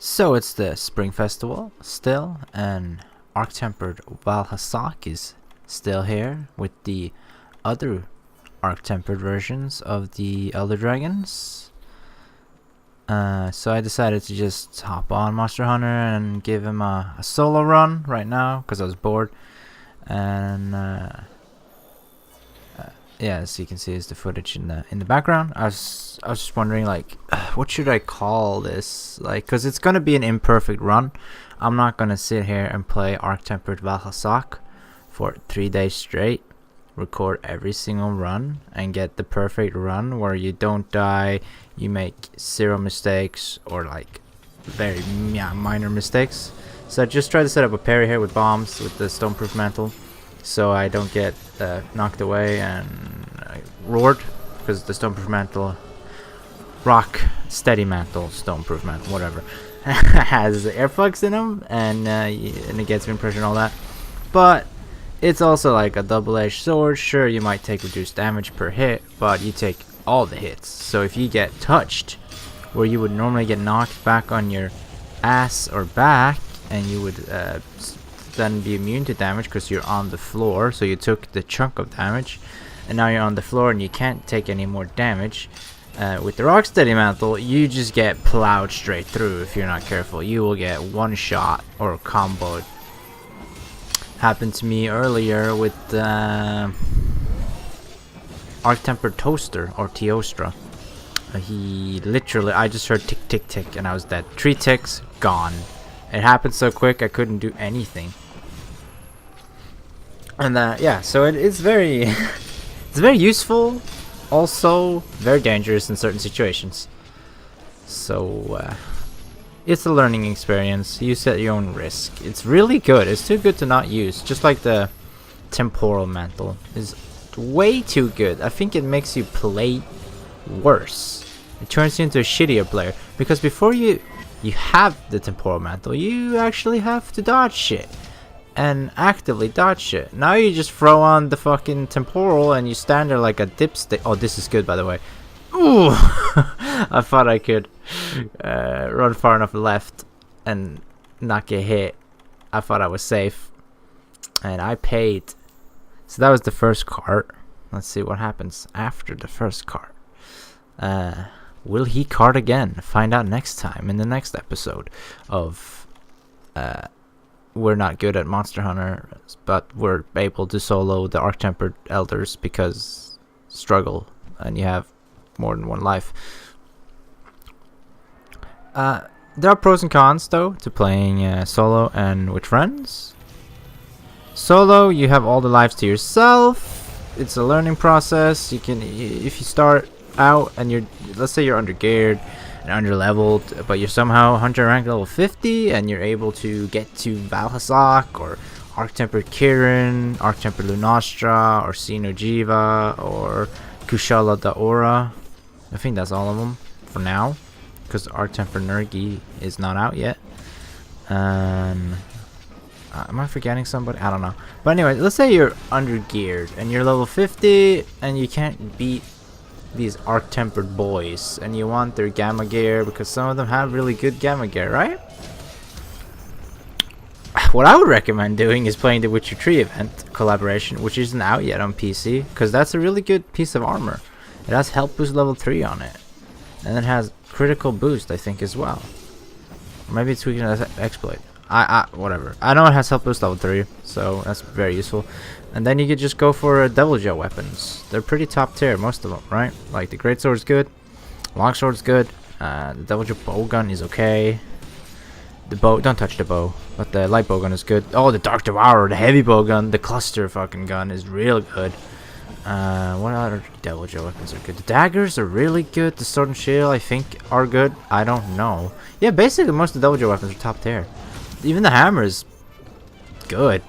So it's the Spring Festival still, and Tempered Vaal Hazak is still here with the other Tempered versions of the Elder Dragons. So I decided to just hop on Monster Hunter and give him a solo run right now because I was bored. And yeah, as you can see, is the footage in the background. I was just wondering, like, what should I call this? Like, cause it's gonna be an imperfect run. I'm not gonna sit here and play Tempered Vaal Hazak for 3 days straight, record every single run, and get the perfect run where you don't die, you make 0 mistakes or like very minor mistakes. So I just try to set up a parry here with bombs with the stoneproof mantle, so I don't get knocked away and roared, because the stoneproof mantle, rock steady mantle, stoneproof mantle, whatever, has air plugs in them, and it gets wind pressure and all that. But it's also like a double-edged sword. Sure, you might take reduced damage per hit, but you take all the hits. So if you get touched, where you would normally get knocked back on your ass or back, and you would then be immune to damage because you're on the floor, so you took the chunk of damage, and now you're on the floor and you can't take any more damage. With the rocksteady mantle, you just get plowed straight through. If you're not careful, you will get one shot or comboed. Happened to me earlier with Tempered Toaster, or Teostra. He literally, I just heard tick tick tick and I was dead. 3 ticks, gone. It happened so quick I couldn't do anything. And yeah, so it's very it's very useful, also very dangerous in certain situations. So it's a learning experience. Use at your own risk. It's really good. It's too good to not use. Just like the temporal mantle is way too good. I think it makes you play worse. It turns you into a shittier player, because before you have the temporal mantle, you actually have to dodge shit and actively dodge shit. Now you just throw on the fucking temporal and you stand there like a dipstick. Oh, this is good, by the way. Ooh, I thought I could run far enough left and not get hit. I thought I was safe, and I paid. So that was the first cart. Let's see what happens after the first cart. Will he cart again? Find out next time in the next episode of We're Not Good at Monster Hunter, but we're able to solo the Tempered Elders because struggle and you have more than one life. There are pros and cons though to playing solo and with friends. Solo, you have all the lives to yourself. It's a learning process. You can, if you start out and you're, let's say you're under geared and under leveled, but you're somehow hunter rank level 50 and you're able to get to Vaal Hazak or Tempered Kirin, Tempered Lunastra, or Sino Jiva, or Kushala Daora. I think that's all of them for now, because Tempered Nurgi is not out yet. Am I forgetting somebody? I don't know. But anyway, let's say you're under geared and you're level 50 and you can't beat these Tempered boys, and you want their gamma gear because some of them have really good gamma gear, right? What I would recommend doing is playing the Witcher 3 event collaboration, which isn't out yet on PC, because that's a really good piece of armor. It has health boost level 3 on it, and it has critical boost, I think, as well. Or maybe it's weakened as exploit. Whatever. I know it has health boost level 3, so that's very useful. And then you could just go for Devil Gel weapons. They're pretty top tier, most of them, right? Like the Greatsword's good, Longsword's good, the Devil Gel bowgun is okay. The bow, don't touch the bow, but the light bowgun is good. Oh, the Dark Devourer, the heavy bowgun, the cluster fucking gun is real good. What other Devil Gel weapons are good? The daggers are really good. The sword and shield, I think, are good. I don't know. Yeah, basically most of the Devil Gel weapons are top tier. Even the hammer is good.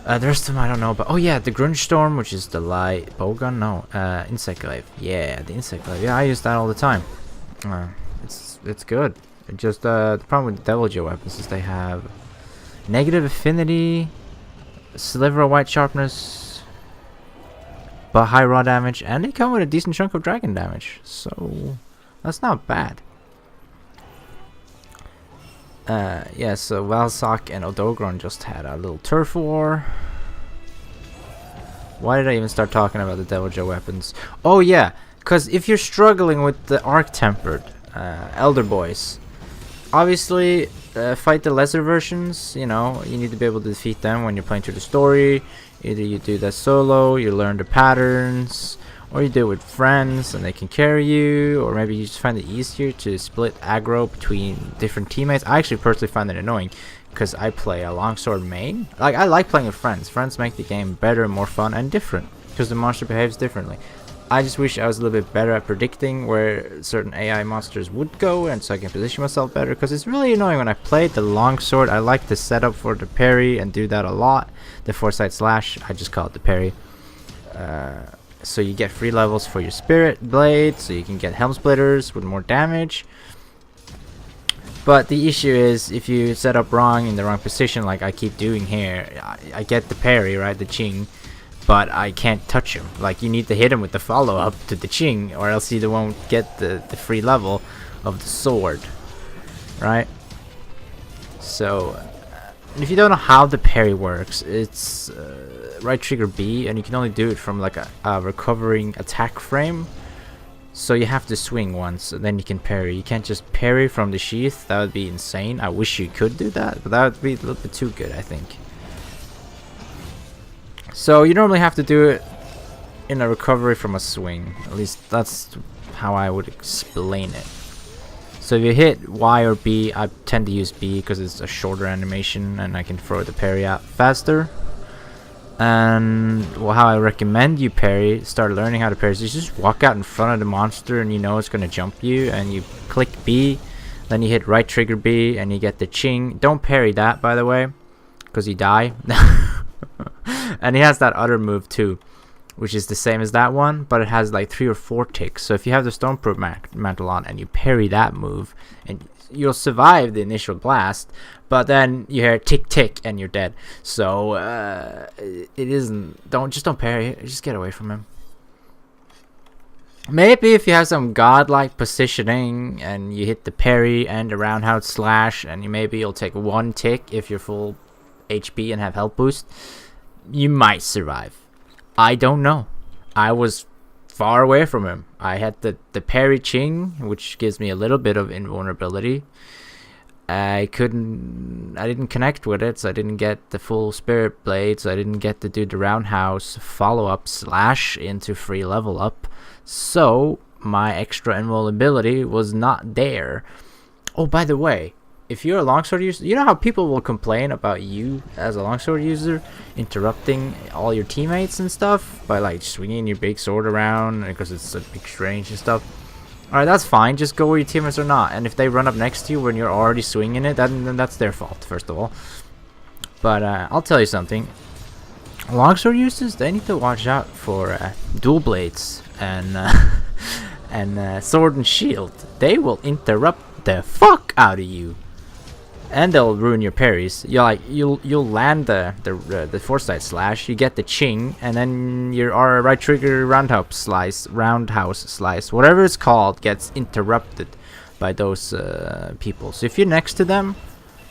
The rest of them I don't know about. Oh yeah, the Grunge Storm, which is the light bowgun. No, insect glaive. Yeah, the insect glaive. Yeah, I use that all the time. It's good. It just the problem with the Devil Gel weapons is they have negative affinity, sliver of white sharpness, but high raw damage, and they come with a decent chunk of dragon damage. So that's not bad. Yeah, so Valzak and Odogron just had a little turf war. Why did I even start talking about the Devil Joe weapons? Oh yeah, because if you're struggling with the Arc Tempered Elder Boys, obviously fight the lesser versions. You know, you need to be able to defeat them when you're playing through the story. Either you do that solo, you learn the patterns, or you do it with friends and they can carry you, or maybe you just find it easier to split aggro between different teammates. I actually personally find it annoying because I play a longsword main. Like, I like playing with friends. Friends make the game better, more fun, and different because the monster behaves differently. I just wish I was a little bit better at predicting where certain AI monsters would go, and so I can position myself better, because it's really annoying when I play the longsword. I like the setup for the parry and do that a lot. The foresight slash, I just call it the parry. So you get free levels for your spirit blade, so you can get helm splitters with more damage. But the issue is, if you set up wrong in the wrong position, like I keep doing here, I get the parry, right, the ching, but I can't touch him. Like, you need to hit him with the follow-up to the ching, or else you won't get the free level of the sword, right? So, if you don't know how the parry works, it's right trigger B, and you can only do it from like a recovering attack frame. So you have to swing once, and then you can parry. You can't just parry from the sheath. That would be insane. I wish you could do that, but that would be a little bit too good, I think. So you normally have to do it in a recovery from a swing. At least that's how I would explain it. So if you hit Y or B, I tend to use B because it's a shorter animation and I can throw the parry out faster. And well, how I recommend you parry, start learning how to parry, is you just walk out in front of the monster and you know it's going to jump you, and you click B, then you hit right trigger B and you get the ching. Don't parry that, by the way, because you die. And he has that other move too, which is the same as that one, but it has like 3 or 4 ticks. So if you have the Stormproof mantle on and you parry that move, and you'll survive the initial blast, but then you hear tick tick and you're dead. So it isn't. Don't parry. Just get away from him. Maybe if you have some godlike positioning and you hit the parry and the roundhouse slash, and maybe you'll take 1 tick if you're full HP and have health boost, you might survive. I don't know. I was far away from him. I had the parry ching, which gives me a little bit of invulnerability. I didn't connect with it, so I didn't get the full spirit blade, so I didn't get to do the roundhouse follow-up slash into free level up. So my extra invulnerability was not there. Oh, by the way, if you're a longsword user, you know how people will complain about you as a longsword user interrupting all your teammates and stuff by like swinging your big sword around because it's a big range and stuff. Alright, that's fine. Just go where your teammates are not. And if they run up next to you when you're already swinging it, then that's their fault, first of all. But I'll tell you something. Longsword users, they need to watch out for dual blades and sword and shield. They will interrupt the fuck out of you. And they'll ruin your parries. You'll land the foresight slash, you get the ching, and then your right trigger roundhouse slice, whatever it's called, gets interrupted by those people. So if you're next to them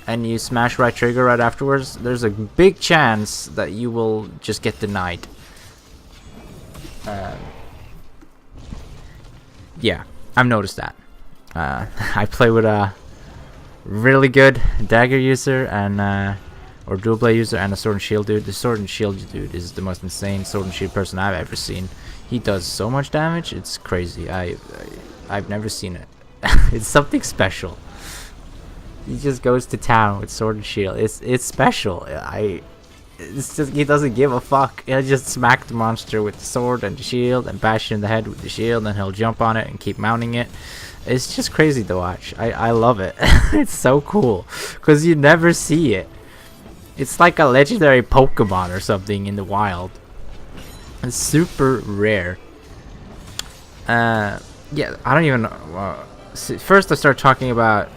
and you smash right trigger right afterwards, there's a big chance that you will just get denied. Yeah, I've noticed that. I play with a really good dagger user and or dual blade user and a sword and shield dude. The sword and shield dude is the most insane sword and shield person I've ever seen. He does so much damage, it's crazy. I've never seen it. It's something special. He just goes to town with sword and shield. It's special. It's just, he doesn't give a fuck. He'll just smack the monster with the sword and the shield and bash it in the head with the shield, and he'll jump on it and keep mounting it. It's just crazy to watch. I love it. It's so cool because you never see it. It's like a legendary Pokemon or something in the wild. It's super rare. Yeah, I don't even know. First I started talking about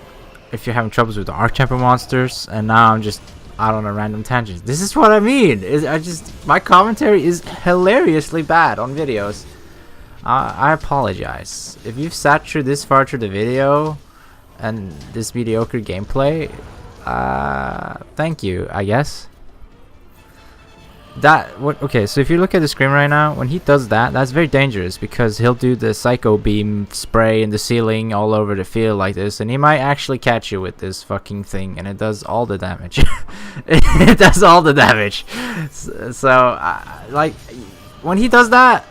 if you're having troubles with the Arc Temper monsters, and now I'm just out on a random tangent. This is what I mean. My commentary is hilariously bad on videos. I apologize. If you've sat through this far through the video, and this mediocre gameplay, thank you, I guess. Okay, so if you look at the screen right now, when he does that, that's very dangerous, because he'll do the psycho beam spray in the ceiling all over the field like this, and he might actually catch you with this fucking thing, and it does all the damage. It does all the damage. So like, when he does that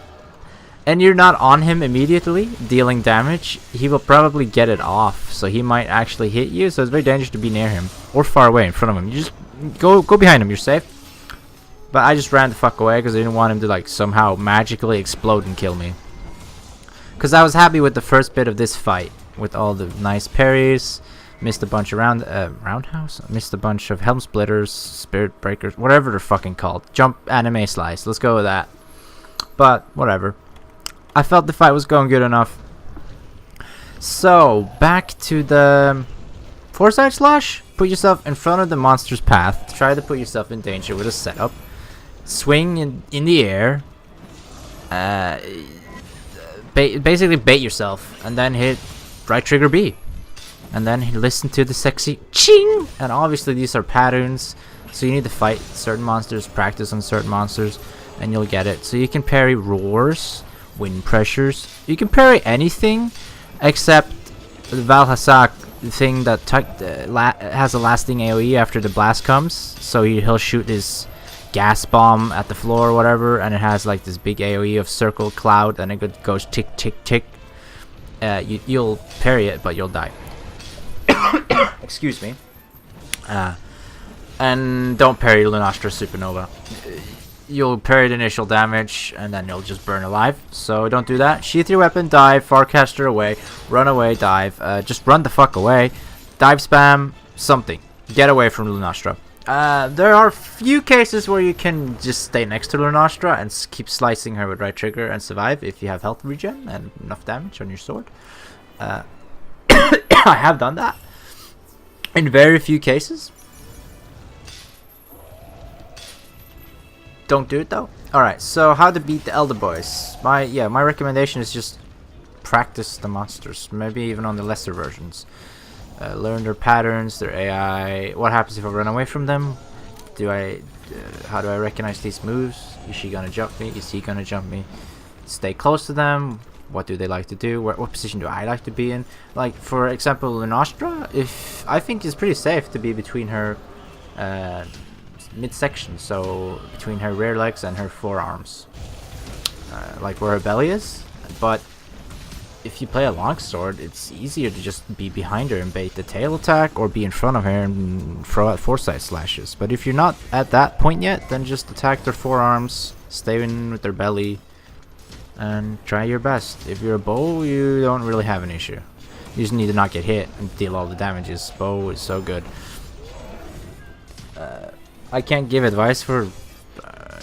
and you're not on him immediately dealing damage, he will probably get it off, so he might actually hit you. So it's very dangerous to be near him or far away in front of him. You just go behind him, you're safe. But I just ran the fuck away because I didn't want him to like somehow magically explode and kill me. Because I was happy with the first bit of this fight, with all the nice parries. Missed a bunch of roundhouse. Missed a bunch of helm splitters, spirit breakers, whatever they're fucking called. Jump anime slice. Let's go with that. But whatever. I felt the fight was going good enough. So back to the foresight slash. Put yourself in front of the monster's path. Try to put yourself in danger with a setup. Swing in the air. Basically bait yourself, and then hit right trigger B, and then listen to the sexy ching. And obviously these are patterns, so you need to fight certain monsters, practice on certain monsters, and you'll get it. So you can parry roars, wind pressures. You can parry anything except the Vaal Hazak thing that has a lasting AoE after the blast comes. So he'll shoot his gas bomb at the floor or whatever, and it has like this big AoE of circle cloud, and it goes tick tick tick. You'll parry it, but you'll die. Excuse me. And don't parry Lunastra Supernova. You'll parry the initial damage, and then you'll just burn alive. So don't do that. Sheath your weapon, dive, Farcaster away, run away, dive. Just run the fuck away. Dive spam, something. Get away from Lunastra. There are few cases where you can just stay next to Lunastra and keep slicing her with right trigger and survive if you have health regen and enough damage on your sword. I have done that in very few cases. Don't do it though. Alright, so how to beat the Elder Boys. My recommendation is just practice the monsters, maybe even on the lesser versions. Learn their patterns, their AI. What happens if I run away from them? How do I recognize these moves? Is she gonna jump me? Is he gonna jump me? Stay close to them. What do they like to do? What position do I like to be in? Like, for example, Lunastra, I think it's pretty safe to be between her midsection, so between her rear legs and her forearms, like where her belly is. But if you play a longsword, it's easier to just be behind her and bait the tail attack, or be in front of her and throw out foresight slashes. But if you're not at that point yet, then just attack their forearms, stay in with their belly, and try your best. If you're a bow, you don't really have an issue. You just need to not get hit and deal all the damages. Bow is so good. I can't give advice for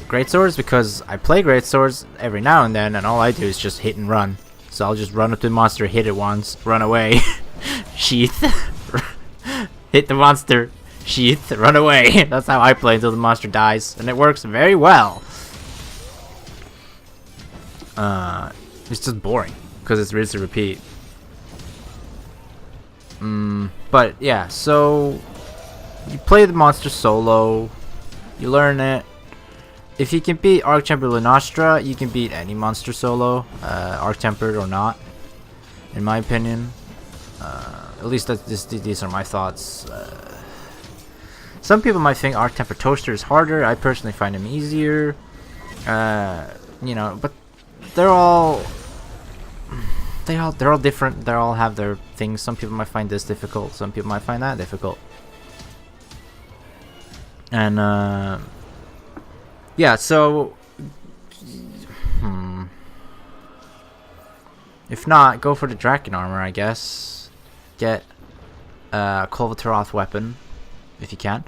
greatswords because I play greatswords every now and then, and all I do is just hit and run. So I'll just run up to the monster, hit it once, run away, sheath, hit the monster, sheath, run away. That's how I play until the monster dies, and it works very well. It's just boring because it's rinse and repeat. But yeah, so you play the monster solo, you learn it. If you can beat Arch-Tempered Lunastra, you can beat any monster solo, Arch-Tempered or not, in my opinion. At least these are my thoughts. Some people might think Arch-Tempered Toaster is harder. I personally find him easier. You know, but they're all different. They all have their things. Some people might find this difficult. Some people might find that difficult. And yeah, so if not, go for the Draken armor, I guess. Get a Kolvataroth weapon if you can.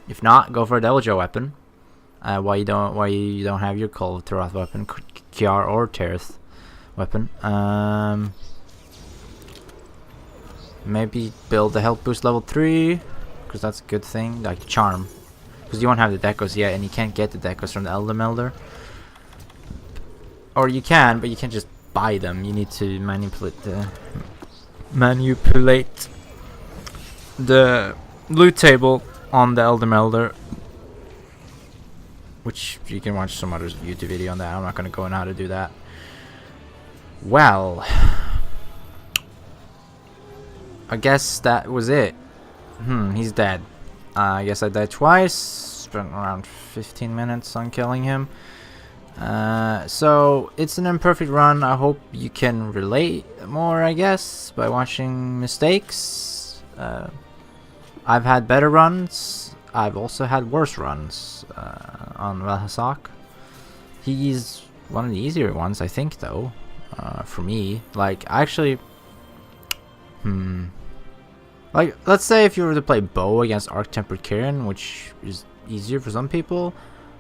If not, go for a Deviljho weapon. Why you don't have your Kolvataroth weapon, Kiar or Terith weapon. Maybe build the health boost level 3, because that's a good thing, like Charm. Because you won't have the decos yet, and you can't get the decos from the Elder Melder. Or you can, but you can't just buy them. You need to manipulate the manipulate the loot table on the Elder Melder, which you can watch some other YouTube video on that. I'm not going to go on how to do that. Well, I guess that was it. He's dead. I guess I died twice. Spent around 15 minutes on killing him. So it's an imperfect run. I hope you can relate more, I guess, by watching mistakes. I've had better runs. I've also had worse runs on Vaal Hazak. He's one of the easier ones, I think, though, for me. Like, actually, like, let's say if you were to play bow against Tempered Kieran, which is easier for some people,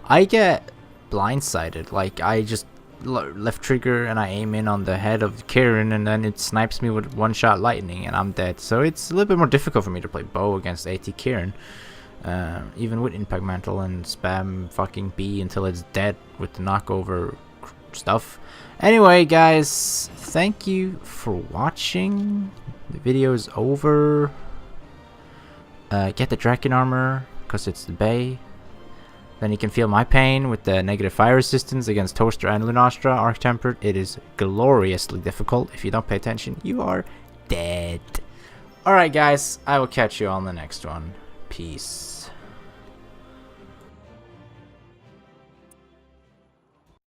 I get blindsided. Like, I just left trigger and I aim in on the head of Kieran, and then it snipes me with one-shot lightning and I'm dead. So it's a little bit more difficult for me to play bow against AT Kieran, even with impact mantle and spam fucking B until it's dead with the knockover stuff. Anyway, guys, thank you for watching. The video is over. Get the Draken armor because it's the Bay. Then you can feel my pain with the negative fire resistance against Toaster and Lunastra Arc Tempered. It is gloriously difficult. If you don't pay attention, you are dead. Alright, guys, I will catch you on the next one. Peace.